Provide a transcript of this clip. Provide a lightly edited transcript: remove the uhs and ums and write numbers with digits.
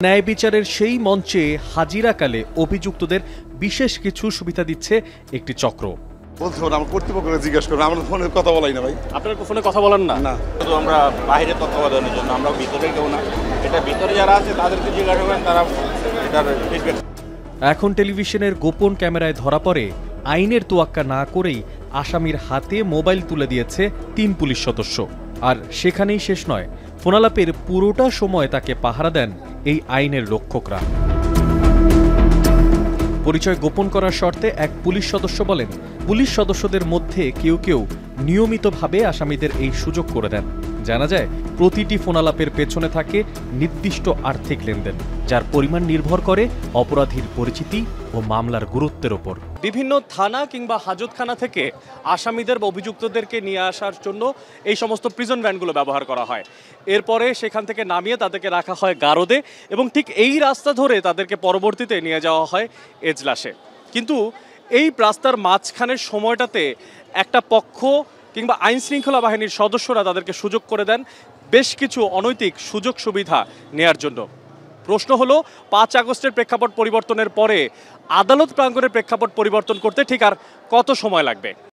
ন্যায় বিচারের সেই মঞ্চে হাজিরাকালে অভিযুক্তদের বিশেষ কিছু সুবিধা দিচ্ছে একটি চক্র। বলতে পারবো আমার কর্তৃপক্ষকে জিজ্ঞেস করবো, আমরা ফোনে কথা বলাই না ভাই। আপনার ফোনে কথা বলেন না? না, শুধু আমরা বাইরে তত্ত্বাবধানের জন্য, আমরা ভিতরে কেউ না। এটা ভিতরে যারা আছে তাদেরকে জিজ্ঞাসা করেন, তারা এটার ফিডব্যাক। এখন টেলিভিশনের গোপন ক্যামেরায় ধরা পড়ে আইনের তোয়াক্কা না করেই আসামির হাতে মোবাইল তুলে দিয়েছে 3 পুলিশ সদস্য। আর সেখানেই শেষ নয়, ফোনালাপের পুরোটা সময় তাকে পাহারা দেন এই আইনের রক্ষকরা। পরিচয় গোপন করার শর্তে এক পুলিশ সদস্য বলেন, পুলিশ সদস্যদের মধ্যে কেউ কেউ নিয়মিতভাবে আসামিদের এই সুযোগ করে দেন। জানা যায় প্রতিটি ফোনালাপের পেছনে থাকে নির্দিষ্ট আর্থিক লেনদেন, যার পরিমাণ নির্ভর করে অপরাধীর পরিচিতি ও মামলার গুরুত্বের ওপর। বিভিন্ন থানা কিংবা হাজতখানা থেকে আসামিদের বা অভিযুক্তদেরকে নিয়ে আসার জন্য এই সমস্ত প্রিজন ভ্যানগুলো ব্যবহার করা হয়। এরপরে সেখান থেকে নামিয়ে তাদেরকে রাখা হয় গারদে এবং ঠিক এই রাস্তা ধরে তাদেরকে পরবর্তীতে নিয়ে যাওয়া হয় এজলাসে। কিন্তু এই রাস্তার মাঝখানের সময়টাতে একটা পক্ষ কিংবা আইন শৃঙ্খলা বাহিনীর সদস্যরা তাদেরকে সুযোগ করে দেন বেশ কিছু অনৈতিক সুযোগ সুবিধা নেয়ার জন্য। প্রশ্ন হলো, 5 আগস্টের প্রেক্ষাপট পরিবর্তনের পরে আদালত প্রাঙ্গণের প্রেক্ষাপট পরিবর্তন করতে ঠিক আর কত সময় লাগবে?